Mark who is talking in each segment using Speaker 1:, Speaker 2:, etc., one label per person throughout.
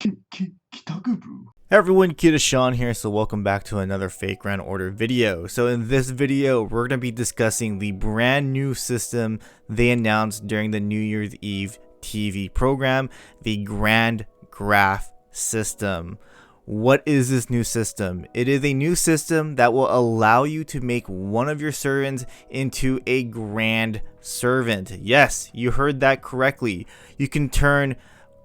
Speaker 1: Hey everyone, KitaSean here, so welcome back to another fake grand order video. So in this video, we're going to be discussing the brand new system they announced during the New Year's Eve TV program, the Grand Graph system. What is this new system? It is a new system that will allow you to make one of your servants into a grand servant. Yes, you heard that correctly. You can turn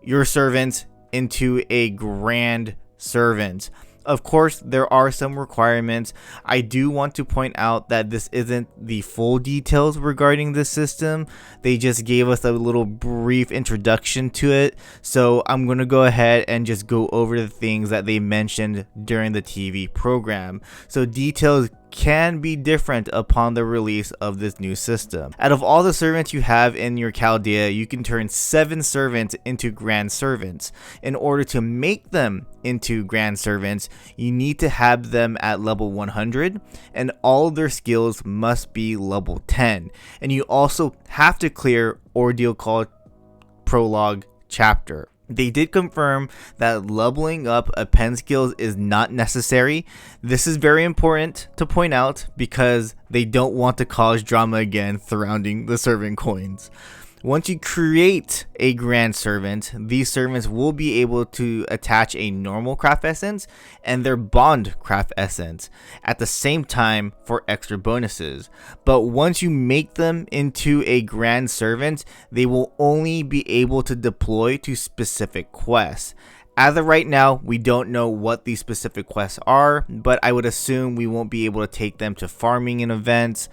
Speaker 1: your servants into a grand servant. Of course, there are some requirements. I do want to point out that this isn't the full details regarding this system. They just gave us a little brief introduction to it. So I'm going to go ahead and just go over the things that they mentioned during the TV program. So details can be different upon the release of this new system. Out of all the servants you have in your Chaldea, you can turn 7 servants into grand servants. In order to make them into grand servants, you need to have them at level 100, and all their skills must be level 10. And you also have to clear Ordeal Call Prologue chapter. They did confirm that leveling up a pen skills is not necessary. This is very important to point out because they don't want to cause drama again surrounding the servant coins. Once you create a grand servant, these servants will be able to attach a normal craft essence and their bond craft essence at the same time for extra bonuses. But once you make them into a grand servant, they will only be able to deploy to specific quests. As of right now, we don't know what these specific quests are, but I would assume we won't be able to take them to farming and events,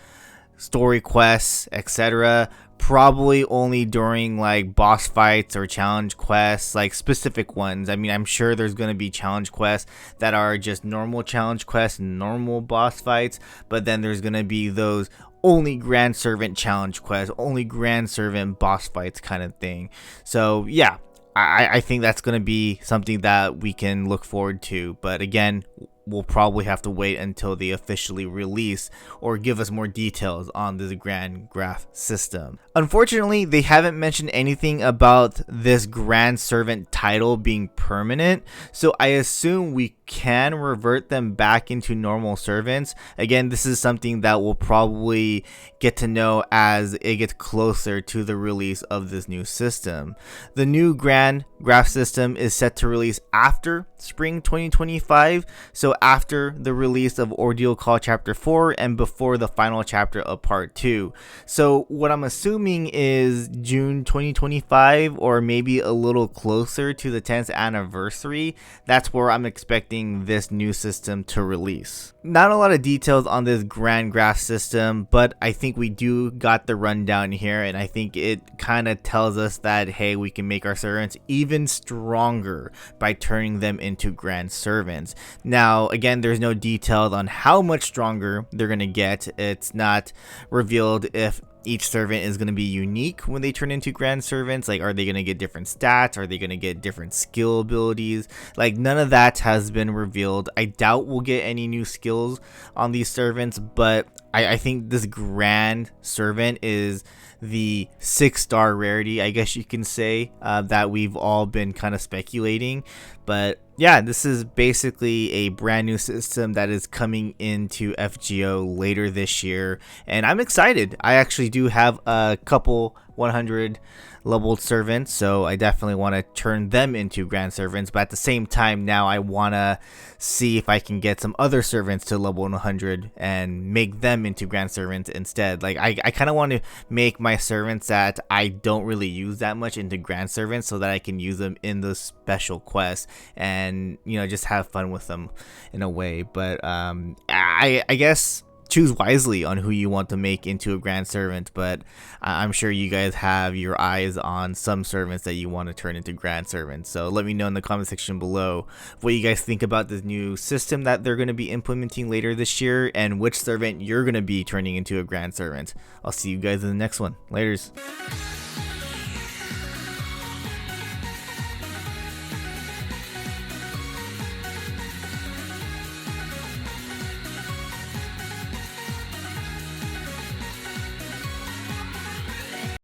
Speaker 1: story quests, etc. Probably only during like boss fights or challenge quests, like specific ones. I mean, I'm sure there's going to be challenge quests that are just normal challenge quests, normal boss fights, but then there's going to be those only grand servant challenge quests, only grand servant boss fights kind of thing. So yeah, I think that's going to be something that we can look forward to, but again, we'll probably have to wait until they officially release or give us more details on this Grand Graph system. Unfortunately, they haven't mentioned anything about this Grand Servant title being permanent, so I assume we can revert them back into normal servants. Again, this is something that we'll probably get to know as it gets closer to the release of this new system. The new Grand Graph system is set to release after spring 2025, so after the release of Ordeal Call Chapter 4 and before the final chapter of Part 2. So what I'm assuming is June 2025, or maybe a little closer to the 10th anniversary. That's where I'm expecting this new system to release. Not a lot of details on this Grand Graph system, but I think we do got the rundown here, and I think it kind of tells us that, hey, we can make our servants even stronger by turning them into grand servants. Now, again, there's no details on how much stronger they're going to get. It's not revealed if each servant is going to be unique when they turn into grand servants. Like, are they going to get different stats? Are they going to get different skill abilities? Like, none of that has been revealed. I doubt we'll get any new skills on these servants, but I think this grand servant is the 6-star rarity, I guess you can say, that we've all been kind of speculating. But yeah, this is basically a brand new system that is coming into FGO later this year, and I'm excited. I actually do have a couple 100 leveled servants, so I definitely want to turn them into grand servants, but at the same time now I want to see if I can get some other servants to level 100 and make them into grand servants instead. Like, I kind of want to make my servants that I don't really use that much into grand servants so that I can use them in those special quests and, you know, just have fun with them in a way. But I guess choose wisely on who you want to make into a grand servant, but I'm sure you guys have your eyes on some servants that you want to turn into grand servants. So let me know in the comment section below what you guys think about this new system that they're going to be implementing later this year, and which servant you're going to be turning into a grand servant. I'll see you guys in the next one. Laters.